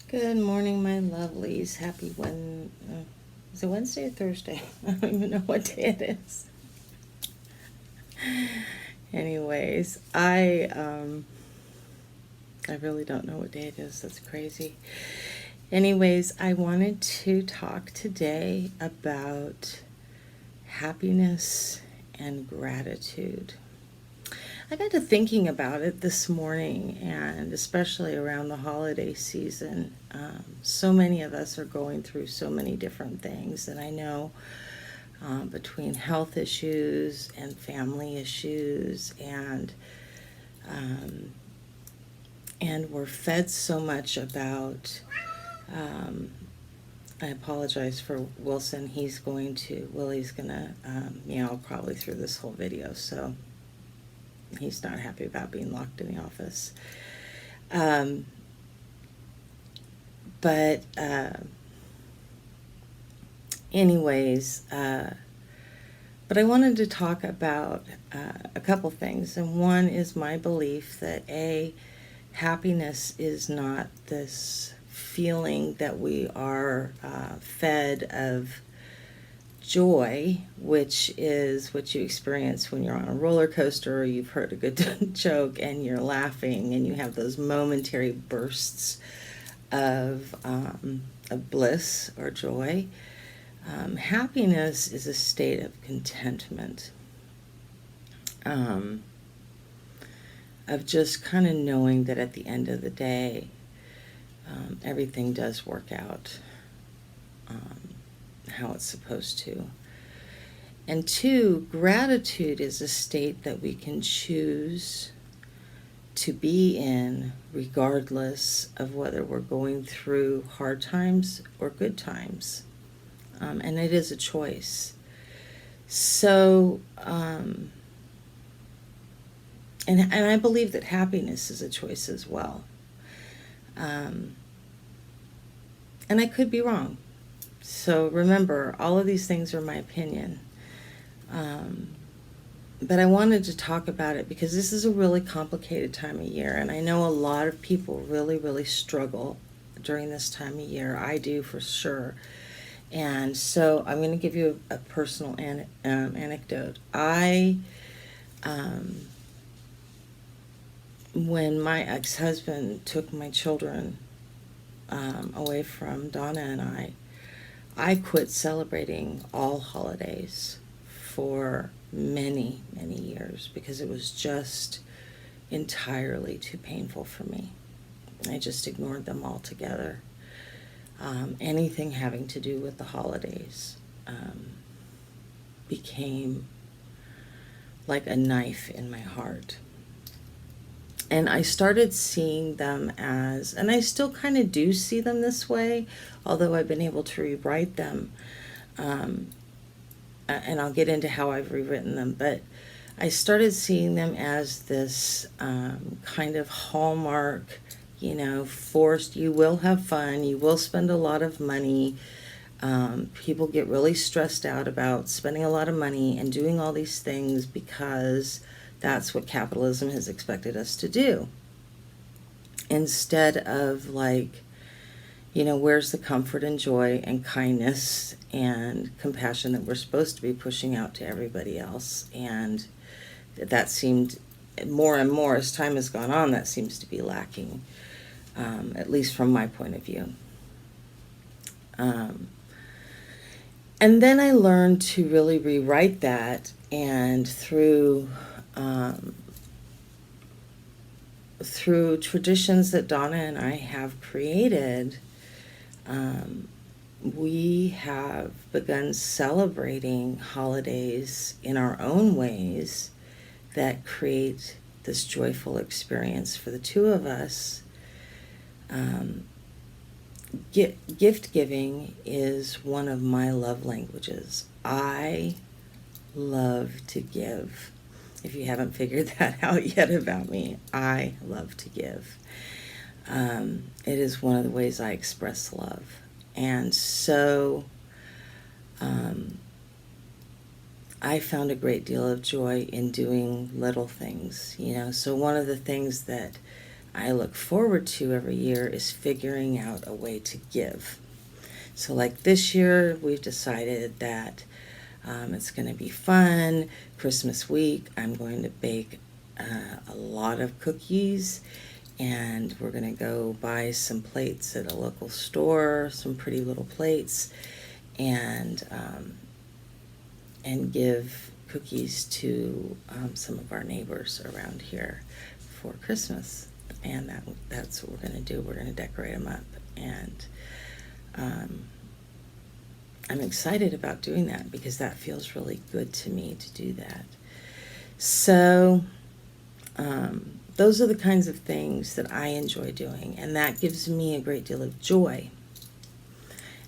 Good morning, my lovelies. Happy is it Wednesday or Thursday? I don't even know what day it is. Anyways, I really don't know what day it is. That's crazy. Anyways, I wanted to talk today about happiness and gratitude. I got to thinking about it this morning, and especially around the holiday season. So many of us are going through so many different things, and I know between health issues and family issues, um, and we're fed so much about. I apologize for Wilson. Willie's gonna meow probably through this whole video, so he's not happy about being locked in the office. Um, but anyways, but I wanted to talk about a couple things, and one is my belief that happiness is not this feeling that we are fed of joy, which is what you experience when you're on a roller coaster or you've heard a good joke and you're laughing and you have those momentary bursts of bliss or joy. Happiness is a state of contentment, of just kind of knowing that at the end of the day, everything does work out how it's supposed to. And two, gratitude is a state that we can choose to be in regardless of whether we're going through hard times or good times. And it is a choice. So, and I believe that happiness is a choice as well. And I could be wrong. So remember, all of these things are my opinion. But I wanted to talk about it because this is a really complicated time of year. And I know a lot of people really, really struggle during this time of year. I do for sure. And so I'm going to give you a personal anecdote. When my ex-husband took my children away from Donna and I quit celebrating all holidays for many, many years because it was just entirely too painful for me. I just ignored them altogether. Anything having to do with the holidays became like a knife in my heart. And I started seeing them as, and I still kind of do see them this way, although I've been able to rewrite them. And I'll get into how I've rewritten them, but I started seeing them as this kind of hallmark, forced, you will have fun, you will spend a lot of money. People get really stressed out about spending a lot of money and doing all these things because that's what capitalism has expected us to do. Instead of where's the comfort and joy and kindness and compassion that we're supposed to be pushing out to everybody else? And that seemed more and more as time has gone on, that seems to be lacking, at least from my point of view. And then I learned to really rewrite that, and through traditions that Donna and I have created, we have begun celebrating holidays in our own ways that create this joyful experience for the two of us. Gift giving is one of my love languages. I love to give. If you haven't figured that out yet about me, I love to give. It is one of the ways I express love. And so I found a great deal of joy in doing little things, So one of the things that I look forward to every year is figuring out a way to give. So like this year, we've decided that it's going to be fun. Christmas week, I'm going to bake a lot of cookies, and we're going to go buy some plates at a local store, some pretty little plates, and give cookies to some of our neighbors around here for Christmas. And that's what we're going to do. We're going to decorate them up, and I'm excited about doing that because that feels really good to me to do that. So those are the kinds of things that I enjoy doing, and that gives me a great deal of joy.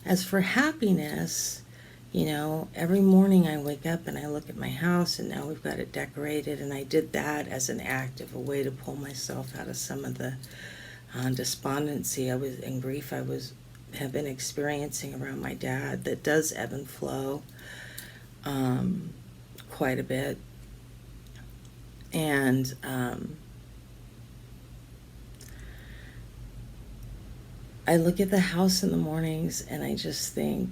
As for happiness, every morning I wake up and I look at my house, and now we've got it decorated, and I did that as an act of a way to pull myself out of some of the despondency and grief I have been experiencing around my dad that does ebb and flow quite a bit. And I look at the house in the mornings and I just think,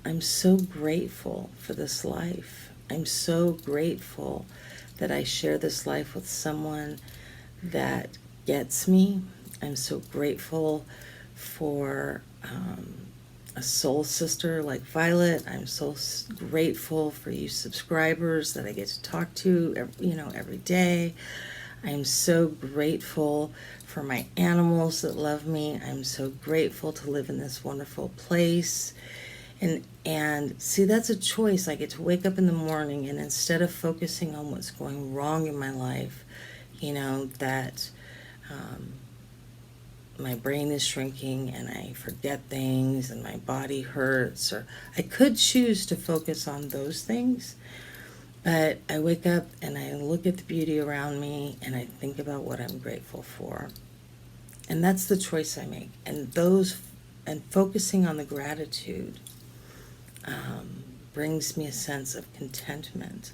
I'm so grateful for this life. I'm so grateful that I share this life with someone that gets me. I'm so grateful for a soul sister like Violet. I'm so grateful for you subscribers that I get to talk to, every day. I'm so grateful for my animals that love me. I'm so grateful to live in this wonderful place. And see, that's a choice. I get to wake up in the morning, and instead of focusing on what's going wrong in my life, that my brain is shrinking and I forget things and my body hurts, or I could choose to focus on those things, but I wake up and I look at the beauty around me and I think about what I'm grateful for. And that's the choice I make. And focusing on the gratitude brings me a sense of contentment.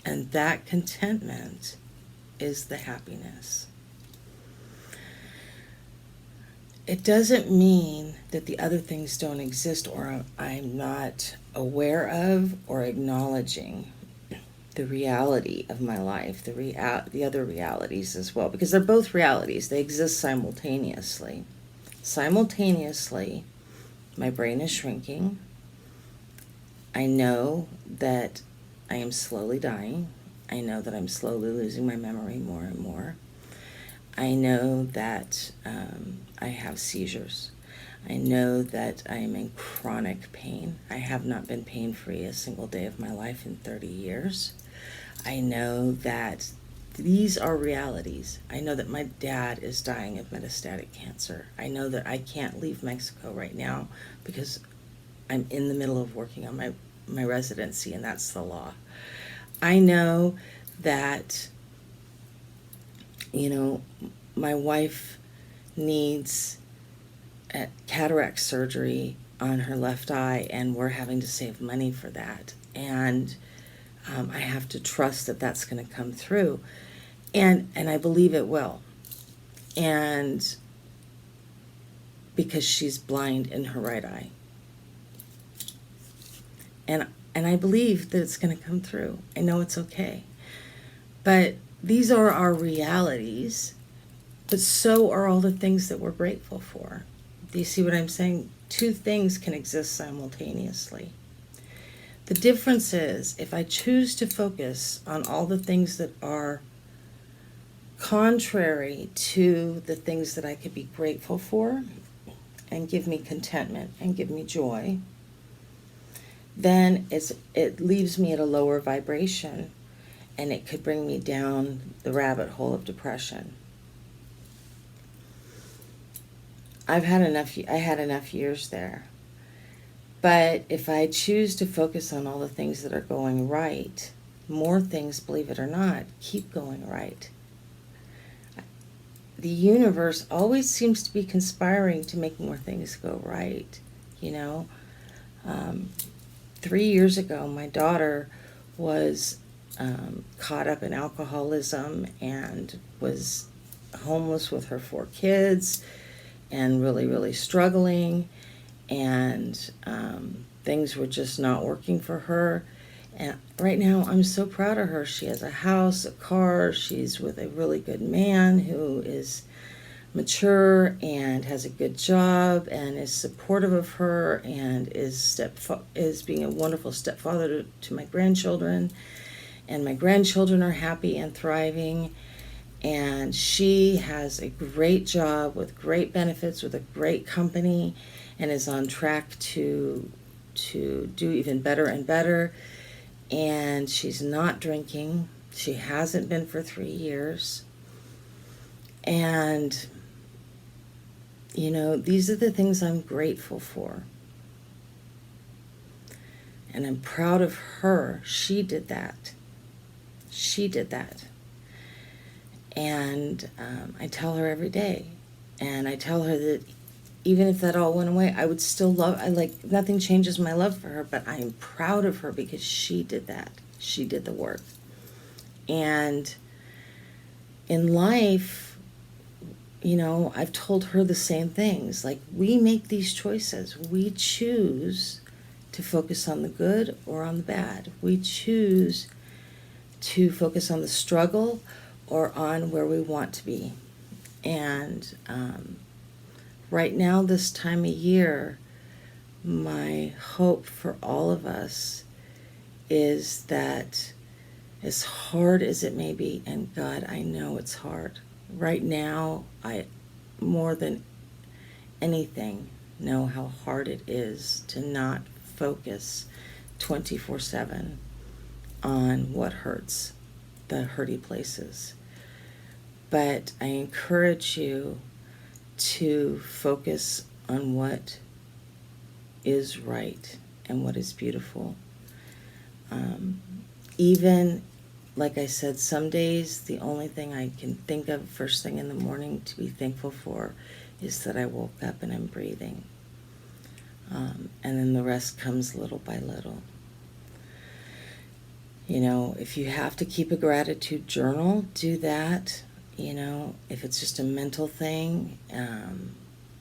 And that contentment is the happiness. It doesn't mean that the other things don't exist or I'm not aware of or acknowledging the reality of my life, the other realities as well, because they're both realities. They exist simultaneously. Simultaneously, my brain is shrinking. I know that I am slowly dying. I know that I'm slowly losing my memory more and more. I know that I have seizures. I know that I am in chronic pain. I have not been pain-free a single day of my life in 30 years. I know that these are realities. I know that my dad is dying of metastatic cancer. I know that I can't leave Mexico right now because I'm in the middle of working on my residency, and that's the law. I know that, my wife needs cataract surgery on her left eye, and we're having to save money for that. And I have to trust that that's going to come through. And I believe it will. And because she's blind in her right eye. And I believe that it's going to come through. I know it's okay. But these are our realities, but so are all the things that we're grateful for. Do you see what I'm saying? Two things can exist simultaneously. The difference is, if I choose to focus on all the things that are contrary to the things that I could be grateful for and give me contentment and give me joy, then it leaves me at a lower vibration, and it could bring me down the rabbit hole of depression. I had enough years there. But if I choose to focus on all the things that are going right, more things, believe it or not, keep going right. The universe always seems to be conspiring to make more things go right, 3 years ago, my daughter was caught up in alcoholism and was homeless with her 4 kids and really, really struggling. And things were just not working for her. And right now, I'm so proud of her. She has a house, a car. She's with a really good man who is mature and has a good job and is supportive of her and is being a wonderful stepfather to my grandchildren. And my grandchildren are happy and thriving. And she has a great job with great benefits with a great company and is on track to do even better and better. And she's not drinking. She hasn't been for 3 years. And, these are the things I'm grateful for. And I'm proud of her. She did that. And I tell her every day. And I tell her that even if that all went away, I would still nothing changes my love for her, but I am proud of her because she did that. She did the work. And in life, I've told her the same things. Like, we make these choices. We choose to focus on the good or on the bad. We choose to focus on the struggle or on where we want to be. And right now, this time of year, my hope for all of us is that, as hard as it may be, and God, I know it's hard. Right now, I, more than anything, know how hard it is to not focus 24/7 on what hurts, the hurty places. But I encourage you to focus on what is right and what is beautiful. Even, like I said, some days the only thing I can think of first thing in the morning to be thankful for is that I woke up and I'm breathing. And then the rest comes little by little. If you have to keep a gratitude journal, do that. If it's just a mental thing,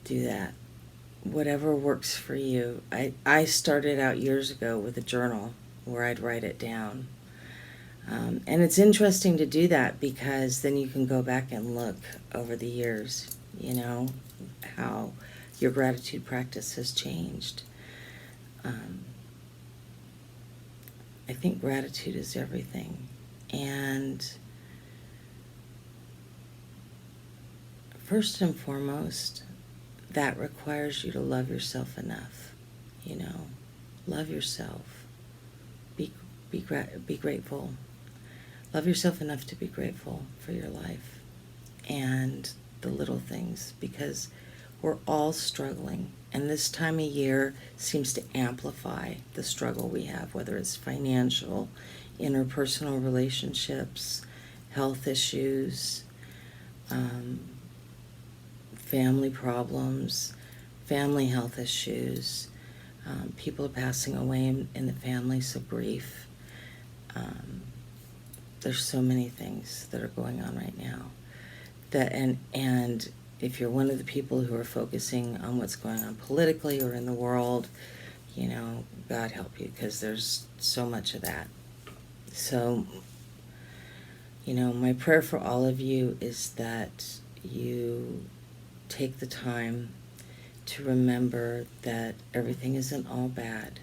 do that. Whatever works for you. I started out years ago with a journal where I'd write it down. And it's interesting to do that because then you can go back and look over the years, how your gratitude practice has changed. I think gratitude is everything. And first and foremost, that requires you to love yourself enough. Love yourself. Be grateful. Love yourself enough to be grateful for your life and the little things, because we're all struggling. And this time of year seems to amplify the struggle we have, whether it's financial, interpersonal relationships, health issues, family problems, family health issues. People are passing away in the family, so grief. There's so many things that are going on right now. And if you're one of the people who are focusing on what's going on politically or in the world, God help you, because there's so much of that. So, my prayer for all of you is that you take the time to remember that everything isn't all bad,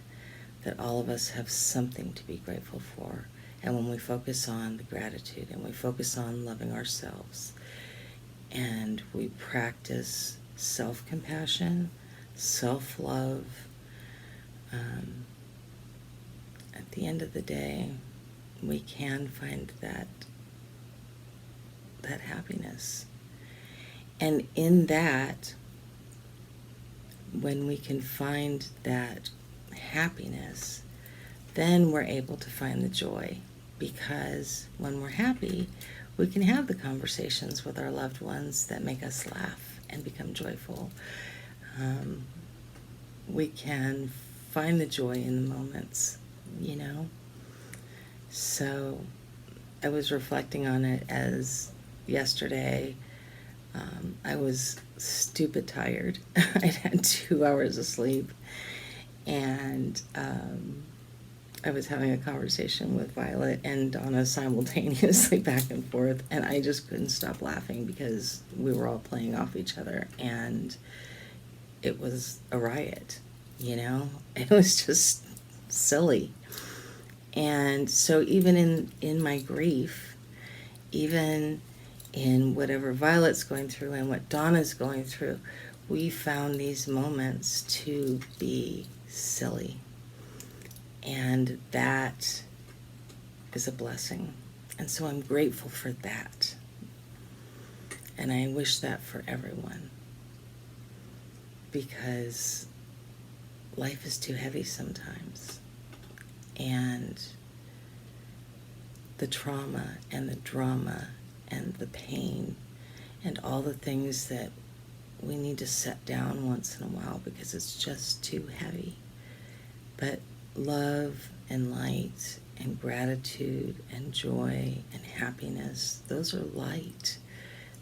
that all of us have something to be grateful for. And when we focus on the gratitude and we focus on loving ourselves and we practice self-compassion, self-love, at the end of the day, we can find that happiness. And in that, when we can find that happiness, then we're able to find the joy. Because when we're happy, we can have the conversations with our loved ones that make us laugh and become joyful. We can find the joy in the moments, So I was reflecting on it as yesterday. I was stupid tired. I'd had 2 hours of sleep, and I was having a conversation with Violet and Donna simultaneously back and forth, and I just couldn't stop laughing because we were all playing off each other, and it was a riot, you know? It was just silly. And so even in my grief, even in whatever Violet's going through and what Donna's going through, we found these moments to be silly. And that is a blessing. And so I'm grateful for that. And I wish that for everyone. Because life is too heavy sometimes. And the trauma and the drama and the pain and all the things that we need to set down once in a while because it's just too heavy. But love and light and gratitude and joy and happiness, those are light.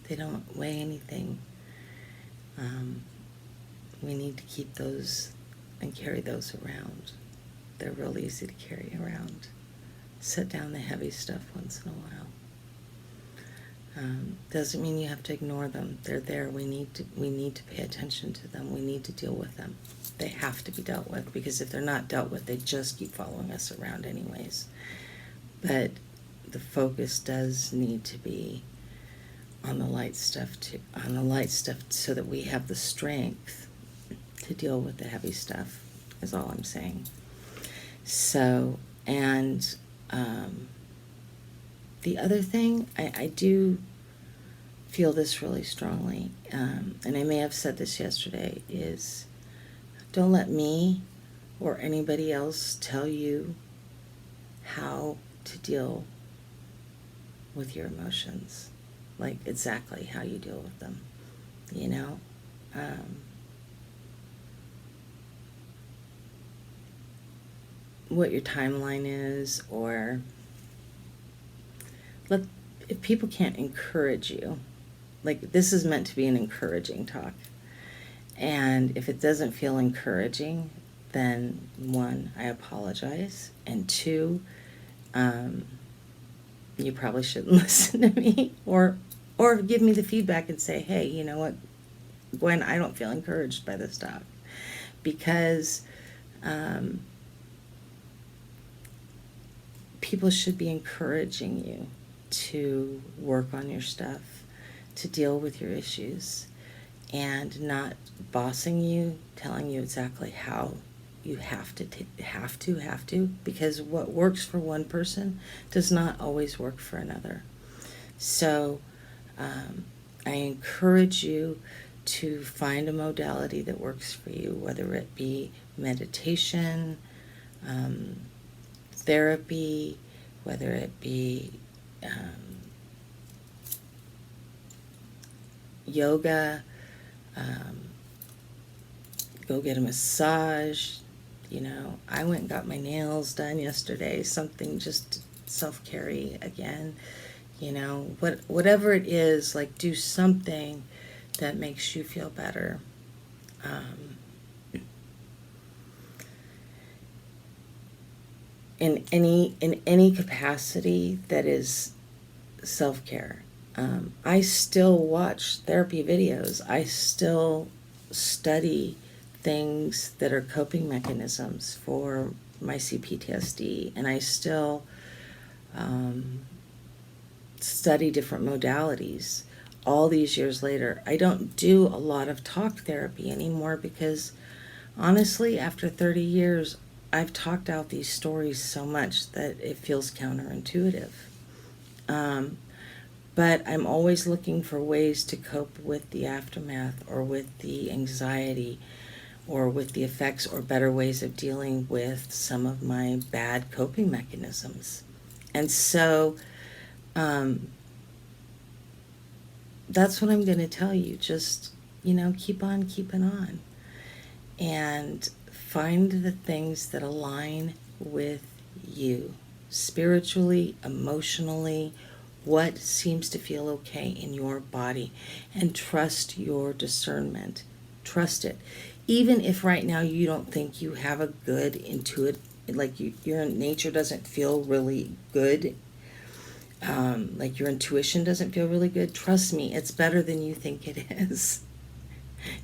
They don't weigh anything. We need to keep those and carry those around. They're real easy to carry around. Set down the heavy stuff once in a while. Doesn't mean you have to ignore them. They're there. We need to pay attention to them. We need to deal with them. They have to be dealt with, because if they're not dealt with, they just keep following us around anyways. But the focus does need to be on the light stuff so that we have the strength to deal with the heavy stuff, is all I'm saying. So, and the other thing, I do feel this really strongly, and I may have said this yesterday, is don't let me or anybody else tell you how to deal with your emotions, like exactly how you deal with them, you know? What your timeline is, or if people can't encourage you, like this is meant to be an encouraging talk. And if it doesn't feel encouraging, then one, I apologize. And two, you probably shouldn't listen to me, or give me the feedback and say, hey, you know what, Gwen, I don't feel encouraged by this talk. Because people should be encouraging you to work on your stuff, to deal with your issues, and not bossing you, telling you exactly how you have to, because what works for one person does not always work for another. So I encourage you to find a modality that works for you, whether it be meditation, therapy, whether it be yoga, go get a massage. You know, I went and got my nails done yesterday, something just self-care again. You know, whatever it is, like do something that makes you feel better. In any capacity that is self-care. I still watch therapy videos. I still study things that are coping mechanisms for my CPTSD, and I still study different modalities. All these years later, I don't do a lot of talk therapy anymore because, honestly, after 30 years, I've talked out these stories so much that it feels counterintuitive. But I'm always looking for ways to cope with the aftermath, or with the anxiety, or with the effects, or better ways of dealing with some of my bad coping mechanisms. And so that's what I'm going to tell you. Just, keep on keeping on. And find the things that align with you. spiritually, emotionally, what seems to feel okay in your body, and trust your discernment. Trust it. Even if right now you don't think you have a good intuitive, like your nature doesn't feel really good, like your intuition doesn't feel really good, trust me, it's better than you think it is.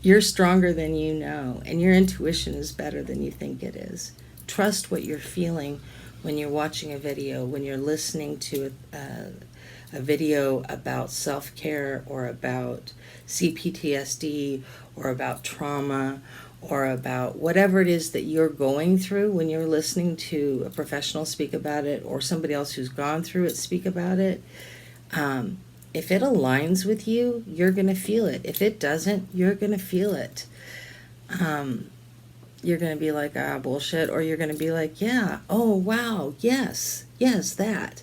You're stronger than you know, and your intuition is better than you think it is. Trust what you're feeling when you're watching a video, when you're listening to a video about self-care or about CPTSD or about trauma or about whatever it is that you're going through. When you're listening to a professional speak about it or somebody else who's gone through it speak about it, if it aligns with you, you're going to feel it. If it doesn't, you're going to feel it. You're going to be like, ah, bullshit, or you're going to be like, yeah, oh, wow, yes, that.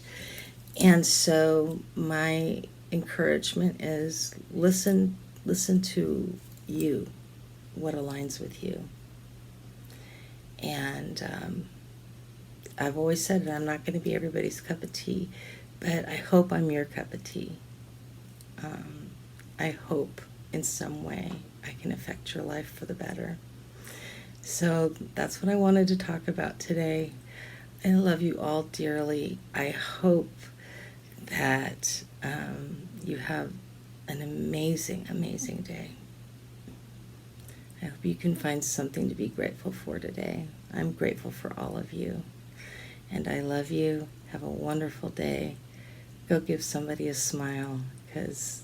And so my encouragement is listen to you, what aligns with you. And I've always said that I'm not going to be everybody's cup of tea, but I hope I'm your cup of tea. I hope in some way I can affect your life for the better. So that's what I wanted to talk about today. I love you all dearly. I hope that you have an amazing, amazing day. I hope you can find something to be grateful for today. I'm grateful for all of you. And I love you. Have a wonderful day. Go give somebody a smile, because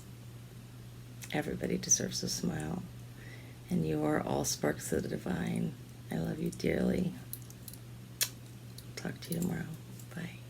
everybody deserves a smile. And you are all sparks of the divine. I love you dearly. Talk to you tomorrow. Bye.